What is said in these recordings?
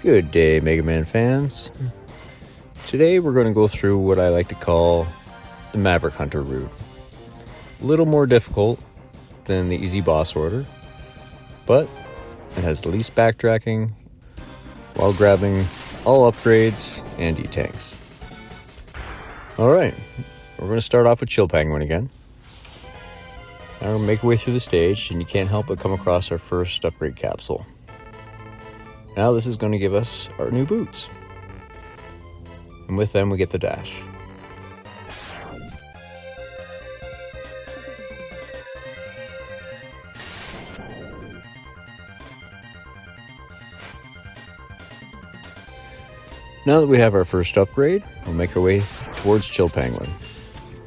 Good day, Mega Man fans. Today we're going to go through what I like to call the Maverick Hunter route. A little more difficult than the easy boss order, but it has the least backtracking while grabbing all upgrades and E-tanks. Alright, we're going to start off with Chill Penguin again. Now we're going to make our way through the stage, and you can't help but come across our first upgrade capsule. Now this is going to give us our new boots. And with them we get the dash. Now that we have our first upgrade, we'll make our way towards Chill Penguin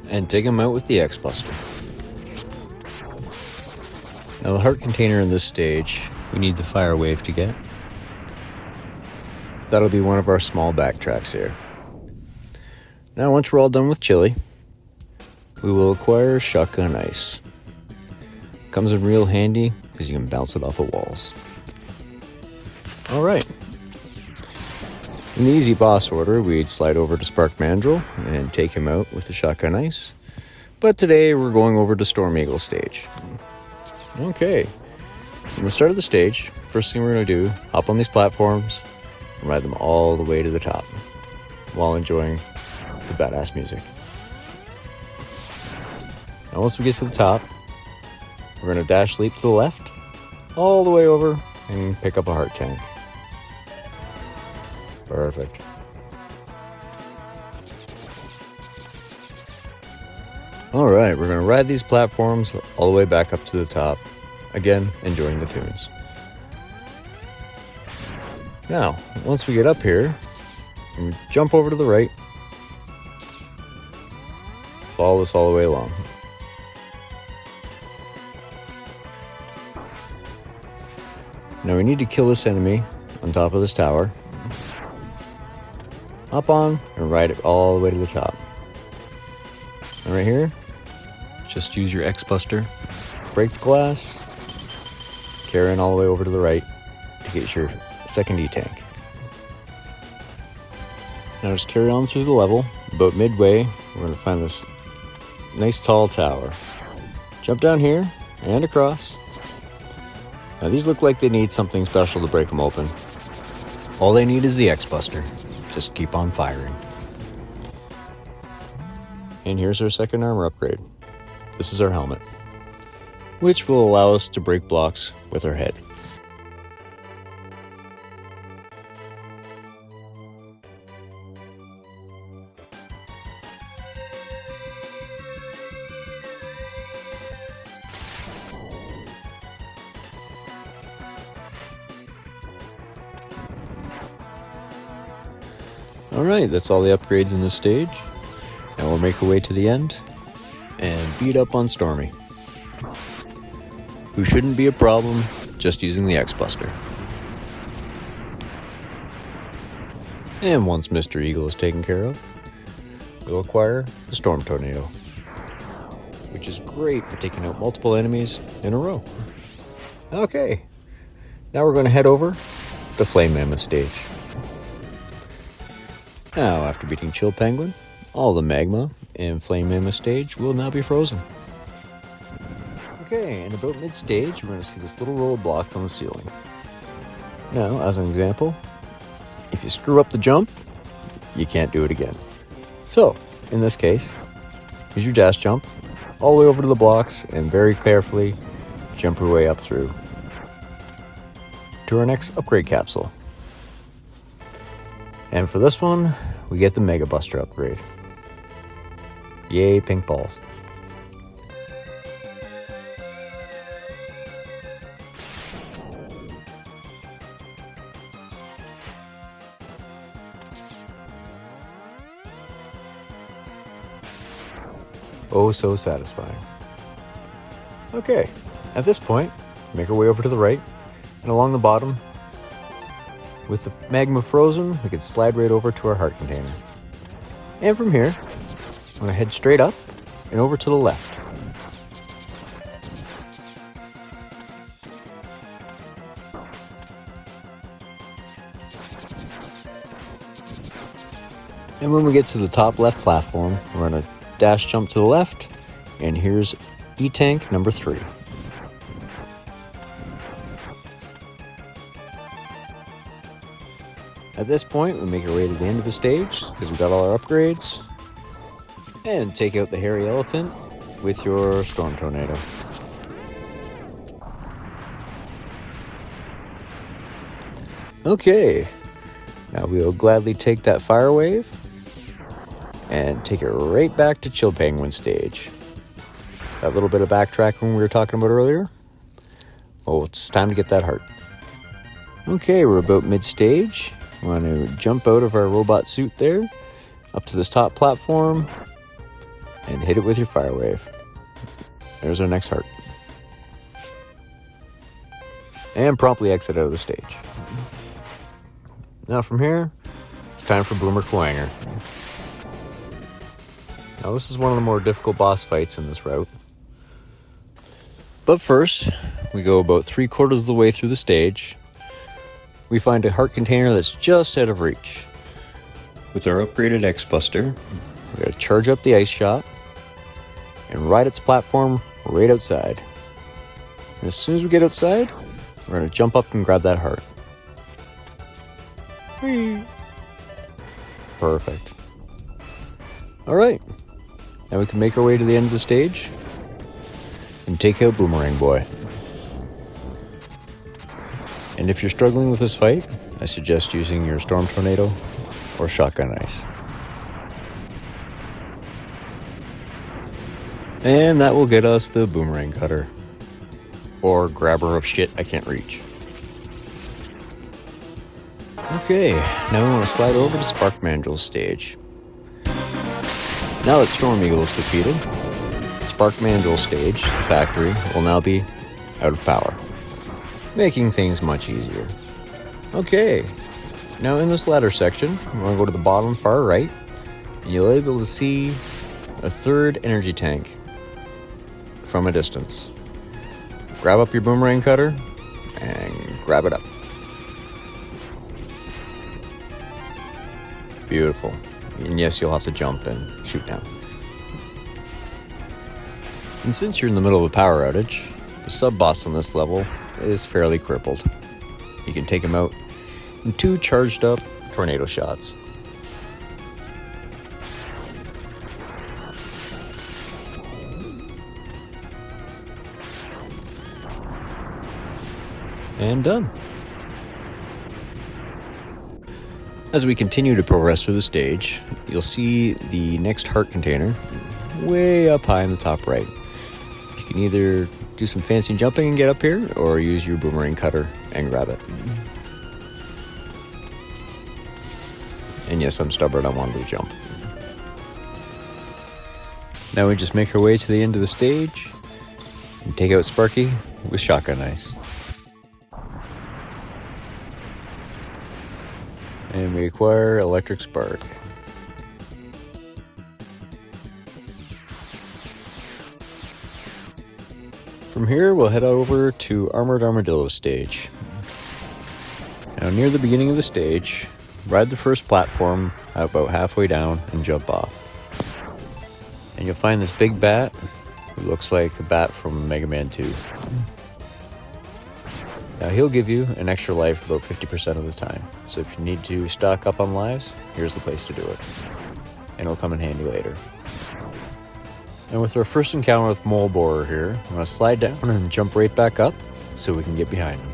and take him out with the X-Buster. Now the heart container in this stage, we need the fire wave to get. That'll be one of our small backtracks here. Now once we're all done with Chili, we will acquire Shotgun Ice. Comes in real handy because you can bounce it off of walls. Alright. In the easy boss order, we'd slide over to Spark Mandrill and take him out with the Shotgun Ice. But today we're going over to Storm Eagle stage. Okay. From the start of the stage, first thing we're going to do, hop on these platforms, and ride them all the way to the top while enjoying the badass music. Now once we get to the top, we're going to dash leap to the left all the way over and pick up a heart tank. Perfect. Alright, we're going to ride these platforms all the way back up to the top, again enjoying the tunes. Now, once we get up here, we jump over to the right, follow this all the way along. Now we need to kill this enemy on top of this tower. Hop on and ride it all the way to the top. And right here, just use your X-Buster, break the glass, carry it all the way over to the right to get your second E-tank. Now just carry on through the level. About midway, we're going to find this nice tall tower. Jump down here and across. Now these look like they need something special to break them open. All they need is the X-Buster. Just keep on firing. And here's our second armor upgrade. This is our helmet, which will allow us to break blocks with our head. Alright, that's all the upgrades in this stage. Now we'll make our way to the end and beat up on Stormy, who shouldn't be a problem just using the X-Buster. And once Mr. Eagle is taken care of, we'll acquire the Storm Tornado, which is great for taking out multiple enemies in a row. Okay, now we're going to head over to Flame Mammoth stage. Now, after beating Chill Penguin, all the magma in Flame Mammoth stage will now be frozen. Okay, and about mid-stage, we're going to see this little row of blocks on the ceiling. Now, as an example, if you screw up the jump, you can't do it again. So, in this case, use your dash jump all the way over to the blocks and very carefully jump your way up through to our next upgrade capsule. And for this one, we get the Mega Buster upgrade. Yay, pink balls. Oh, so satisfying. Okay, at this point, make our way over to the right, and along the bottom, with the magma frozen, we can slide right over to our heart container. And from here, I'm going to head straight up and over to the left. And when we get to the top left platform, we're going to dash jump to the left, and here's E-Tank number 3. At this point, we make our way to the end of the stage, because we got all our upgrades, and take out the hairy elephant with your Storm Tornado. Okay, now we'll gladly take that Fire Wave and take it right back to Chill Penguin stage. That little bit of backtracking we were talking about earlier. Well, it's time to get that heart. Okay, we're about mid-stage. We want to jump out of our robot suit there, up to this top platform, and hit it with your Fire Wave. There's our next heart. And promptly exit out of the stage. Now from here, it's time for Boomer Kuwanger. Now this is one of the more difficult boss fights in this route. But first, we go about 3/4 of the way through the stage. We find a heart container that's just out of reach. With our upgraded X-Buster, we gotta charge up the ice shot and ride its platform right outside. And as soon as we get outside, we're gonna jump up and grab that heart. Whee! Perfect. Alright, now we can make our way to the end of the stage and take out Boomerang Boy. And if you're struggling with this fight, I suggest using your Storm Tornado or Shotgun Ice. And that will get us the Boomerang Cutter. Or Grabber of Shit I Can't Reach. Okay, now we want to slide over to Spark Mandrill's stage. Now that Storm Eagle is defeated, Spark Mandrill stage, the factory, will now be out of power, making things much easier. Okay, now in this ladder section, we're going to go to the bottom far right, and you'll be able to see a third energy tank from a distance. Grab up your Boomerang Cutter and grab it up. Beautiful. And yes, you'll have to jump and shoot down. And since you're in the middle of a power outage, the sub-boss on this level is fairly crippled. You can take him out in 2 charged up tornado shots. And done. As we continue to progress through the stage, you'll see the next heart container way up high in the top right. You can either do some fancy jumping and get up here, or use your Boomerang Cutter and grab it. And yes, I'm stubborn, I wanted to jump. Now we just make our way to the end of the stage and take out Sparky with Shotgun Ice. And we acquire Electric Spark. From here, we'll head over to Armored Armadillo stage. Now, near the beginning of the stage, ride the first platform about halfway down and jump off. And you'll find this big bat who looks like a bat from Mega Man 2. Now he'll give you an extra life about 50% of the time. So if you need to stock up on lives, here's the place to do it. And it'll come in handy later. And with our first encounter with Mole Borer here, I'm going to slide down and jump right back up so we can get behind him.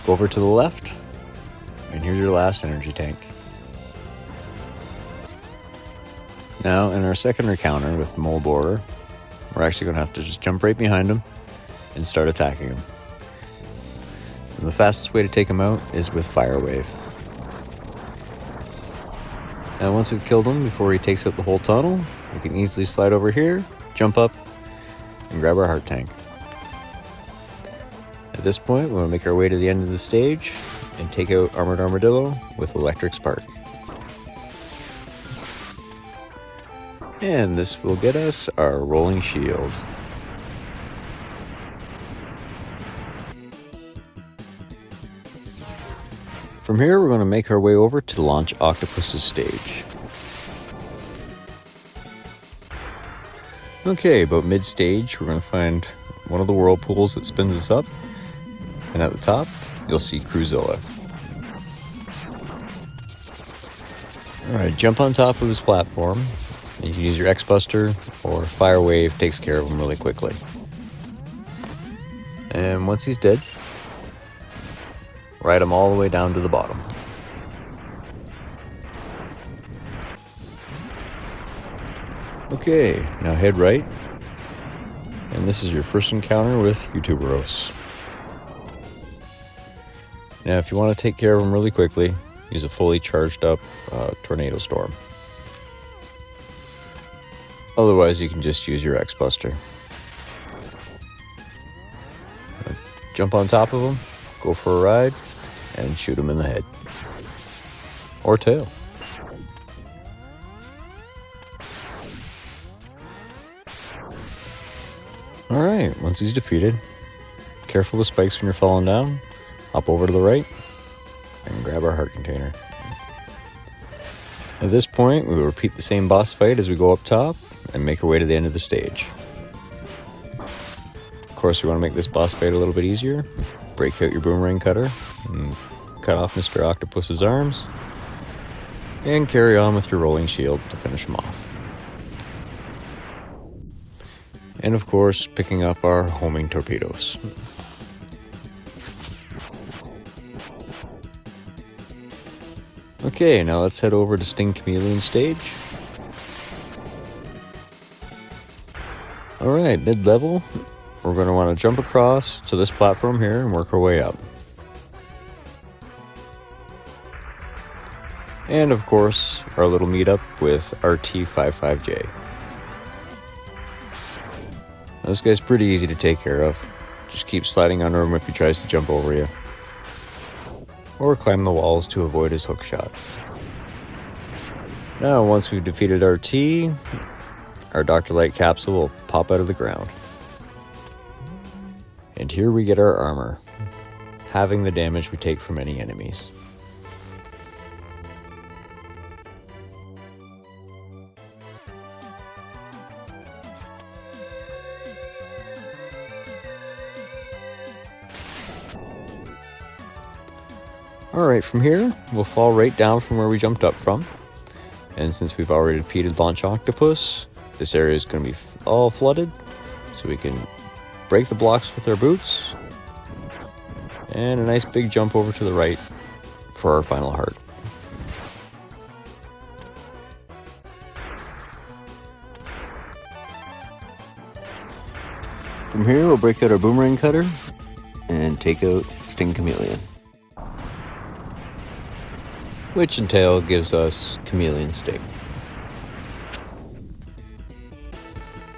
Go over to the left, and here's your last energy tank. Now in our second encounter with Mole Borer, we're actually going to have to just jump right behind him and start attacking him. And the fastest way to take him out is with Fire Wave. And once we've killed him before he takes out the whole tunnel, we can easily slide over here, jump up, and grab our heart tank. At this point, we'll make our way to the end of the stage and take out Armored Armadillo with Electric Spark. And this will get us our Rolling Shield. From here, we're going to make our way over to launch Octopus's stage. Okay, about mid-stage, we're going to find one of the whirlpools that spins us up, and at the top, you'll see Cruzilla. Alright, jump on top of his platform. You can use your X-Buster, or Fire Wave takes care of him really quickly. And once he's dead, ride him all the way down to the bottom. Okay, now head right, and this is your first encounter with Utuberos. Now if you want to take care of him really quickly, use a fully charged up Tornado Storm. Otherwise you can just use your X-Buster. Jump on top of him, go for a ride, and shoot him in the head. Or tail. Alright, once he's defeated, careful of the spikes when you're falling down, hop over to the right, and grab our heart container. At this point, we will repeat the same boss fight as we go up top, and make our way to the end of the stage. Of course, we want to make this boss fight a little bit easier. Break out your boomerang cutter, and cut off Mr. Octopus's arms, and carry on with your rolling shield to finish him off. And of course, picking up our homing torpedoes. Okay, now let's head over to Sting Chameleon stage. Alright, mid-level, we're going to want to jump across to this platform here and work our way up. And of course, our little meetup with RT55J. Now, this guy's pretty easy to take care of. Just keep sliding under him if he tries to jump over you. Or climb the walls to avoid his hook shot. Now, once we've defeated RT, our Dr. Light capsule will pop out of the ground. And here we get our armor, halving the damage we take from any enemies. Alright, from here, we'll fall right down from where we jumped up from. And since we've already defeated Launch Octopus, this area is going to be all flooded. So we can break the blocks with our boots. And a nice big jump over to the right for our final heart. From here, we'll break out our boomerang cutter and take out Sting Chameleon. Which in tail gives us Chameleon Sting.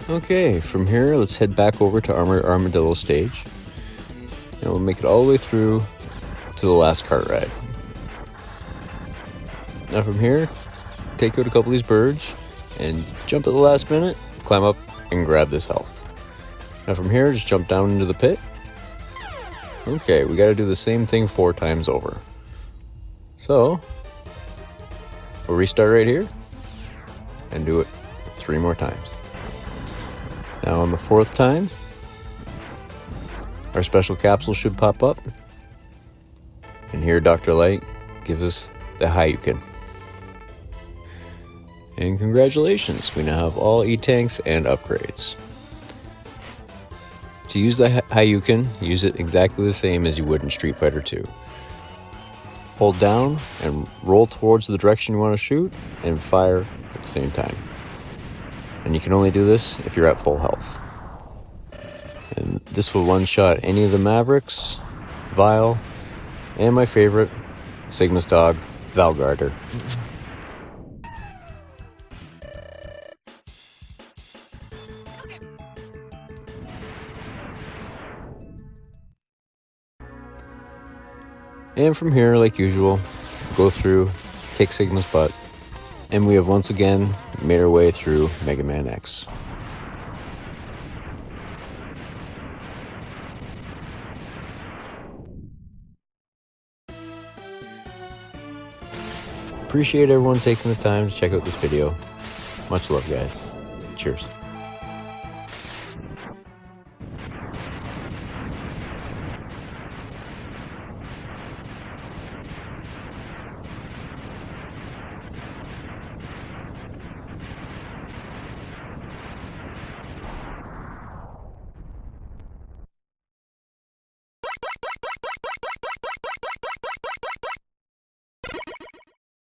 Okay, from here let's head back over to Armadillo stage. And we'll make it all the way through to the last cart ride. Now from here, take out a couple of these birds and jump at the last minute, climb up and grab this health. Now from here, just jump down into the pit. Okay, we gotta do the same thing 4 times over. So, we'll restart right here and do it 3 more times. Now on the 4th time, our special capsule should pop up. And here Dr. Light gives us the Hayukin. And congratulations, we now have all E-Tanks and upgrades. To use the Hayukin, use it exactly the same as you would in Street Fighter 2. Hold down and roll towards the direction you want to shoot and fire at the same time. And you can only do this if you're at full health. And this will one-shot any of the Mavericks, Vile, and my favorite, Sigma's dog, Valgarder. And from here, like usual, go through, kick Sigma's butt, and we have once again made our way through Megamanx. Appreciate everyone taking the time to check out this video. Much love, guys. Cheers.